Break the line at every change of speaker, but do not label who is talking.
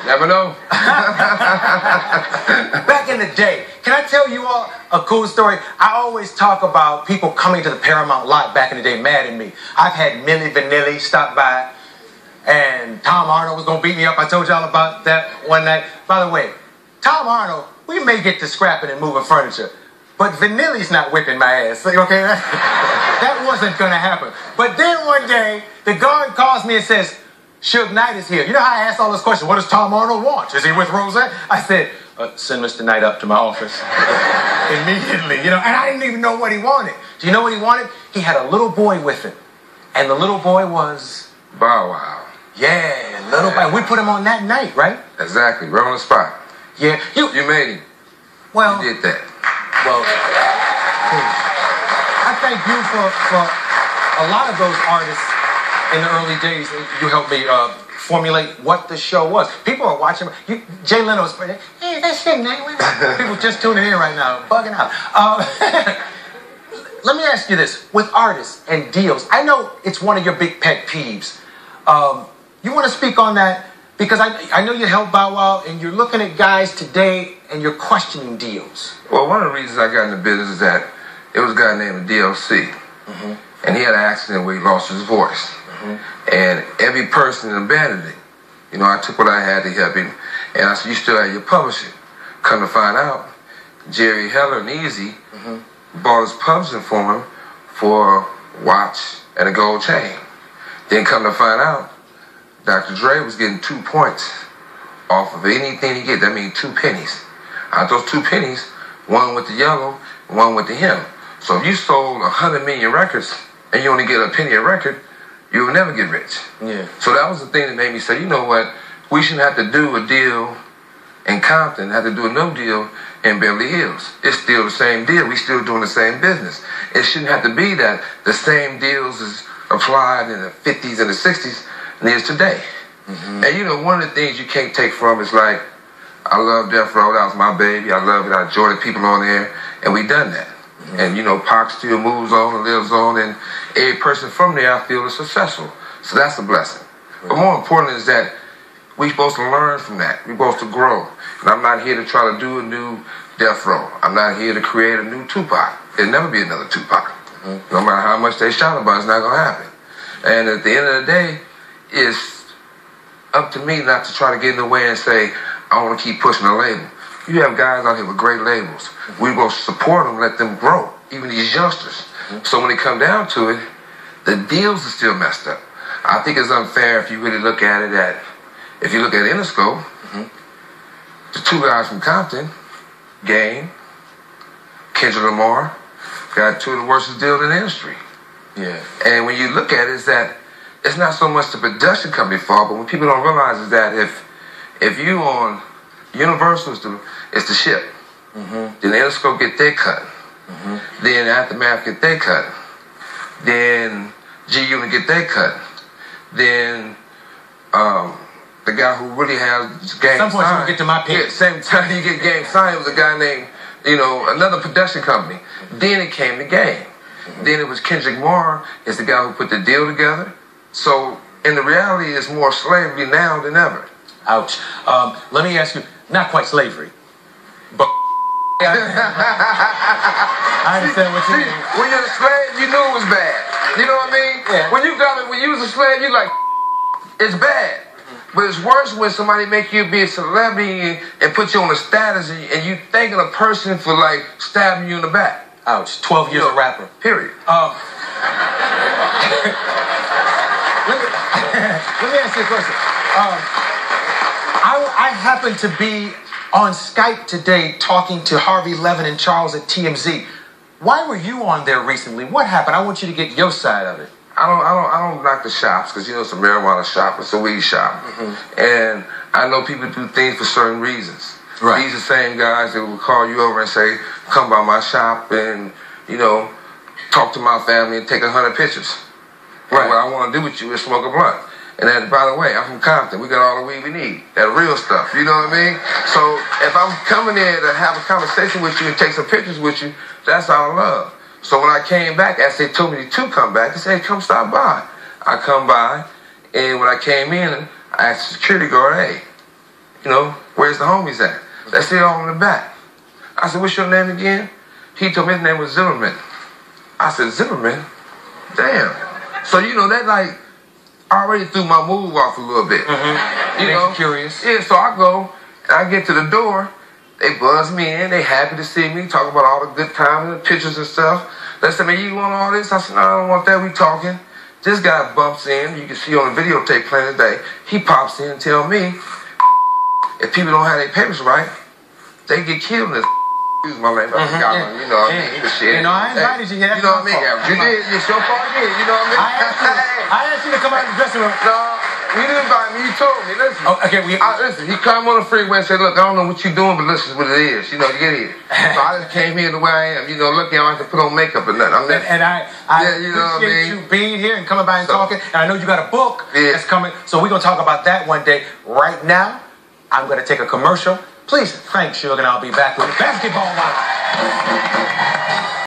Never know.
Back in the day, can I tell you all a cool story? I always talk about people coming to the Paramount lot back in the day mad at me. I've had Milli Vanilli stop by, and Tom Arnold was going to beat me up. I told y'all about that one night. By the way, Tom Arnold, we may get to scrapping and moving furniture, but Vanilli's not whipping my ass, okay? That wasn't going to happen. But then one day, the guard calls me and says, Suge Knight is here. You know how I asked all those questions? What does Tom Arnold want? Is he with Rose? I said, send Mr. Knight up to my office. Immediately, and I didn't even know what he wanted. Do you know what he wanted? He had a little boy with him. And the little boy was...
Bow Wow.
Yeah, little boy. We put him on that night, right?
Exactly, right on the spot.
Yeah.
You made him.
Well...
You did that.
Well, I thank you for a lot of those artists in the early days. You helped me formulate what the show was. People are watching. Jay Leno's playing. Hey, that's Suge Knight. People just tuning in right now, bugging out. Let me ask you this: with artists and deals, I know it's one of your big pet peeves. You want to speak on that? Because I know you help Bow Wow, and you're looking at guys today, and you're questioning deals.
Well, one of the reasons I got in the business is that it was a guy named DLC, and he had an accident where he lost his voice. And every person abandoned him. I took what I had to help him, and I said, you still have your publishing. Come to find out, Jerry Heller and Easy bought his publishing for him for a watch and a gold chain. Then come to find out, Dr. Dre was getting 2 points off of anything he get. That means 2 pennies. Out of those 2 pennies, one went to Yellow, one went to him. So if you sold 100 million records and you only get a penny a record, you will never get rich.
Yeah.
So that was the thing that made me say, you know what, we shouldn't have to do a deal in Compton, have to do a no deal in Beverly Hills. It's still the same deal. We still doing the same business. It shouldn't have to be that the same deals is applied in the 50s and the 60s and is today. And one of the things you can't take from is like, I love Death Row, that was my baby, I love it, I enjoy the people on there, and we done that. And Pac still moves on and lives on, and every person from there I feel is successful. So that's a blessing. But more important is that we're supposed to learn from that. We're supposed to grow. And I'm not here to try to do a new Death Row. I'm not here to create a new Tupac. There'll never be another Tupac. No matter how much they shout about it, it's not going to happen. And at the end of the day, it's up to me not to try to get in the way and say, I want to keep pushing a label. You have guys out here with great labels. We're going to support them, let them grow, even these youngsters. So when it come down to it, the deals are still messed up. I think it's unfair if you really look at it if you look at Interscope, the 2 guys from Compton, Game, Kendrick Lamar, got 2 of the worst deals in the industry.
Yeah. And
when you look at it, is that it's not so much the production company fault, but what people don't realize is that if you on Universal is the ship, then Interscope get their cut, then Aftermath get their cut, then G-Unit get their cut, then the guy who really has Game
Some point
signed,
you get to my pick.
Yeah, same time you get Game signed, it was a guy named, another production company. Then it came to Game. Then it was Kendrick Lamar is the guy who put the deal together. So in the reality, it's more slavery now than ever.
Ouch. Let me ask you, not quite slavery, but I understand what you mean.
When you're a slave, you knew it was bad. You know what I mean?
Yeah.
When you was a slave, you like, it's bad. But it's worse when somebody make you be a celebrity and put you on a status and you thanking a person for like stabbing you in the back.
Ouch. 12 years a rapper.
Period.
Let me ask you a question. I happened to be on Skype today talking to Harvey Levin and Charles at TMZ. Why were you on there recently? What happened? I want you to get your side of it.
I don't knock the shops because it's a marijuana shop, it's a weed shop, and I know people do things for certain reasons.
Right.
These are the same guys that will call you over and say, "Come by my shop and talk to my family and take 100 pictures." Right. What I want to do with you is smoke a blunt. And then, by the way, I'm from Compton. We got all the weed we need. That real stuff. You know what I mean? So if I'm coming there to have a conversation with you and take some pictures with you, that's all love. So when I came back, as they told me to come back, they said, "Hey, come stop by." I come by, And when I came in, I asked the security guard, hey, you know, where's the homies at? They said all in the back. I said, what's your name again? He told me his name was Zimmerman. I said, Zimmerman? Damn. So, you know, that like, I already threw my move off a little bit. You know?
Curious.
Yeah, so I go, and I get to the door, they buzz me in, they happy to see me, talk about all the good times and the pictures and stuff. They said, man, you want all this? I said, no, I don't want that, we talking. This guy bumps in, you can see on the videotape playing today, he pops in and tell me, if people don't have their papers right, they get killed in this. Excuse my language, I forgot one, you know what I mean? The shit.
You know, I invited you here.
You know what I mean? You did, it's your fault, you know what I mean?
I asked you to come out of the dressing room.
No, you didn't invite me, you told me, listen.
Oh, okay,
listen, he come on the freeway and said, look, I don't know what you're doing, but listen what it is. You know, you get here. So I just came here the way I am. You know, look, I don't have to put on makeup or nothing.
I
you know
appreciate you being here and coming by and talking. And I know you got a book that's coming, so we're going to talk about that one day. Right now, I'm going to take a commercial. Please thank Suge, and I'll be back with Basketball Wives.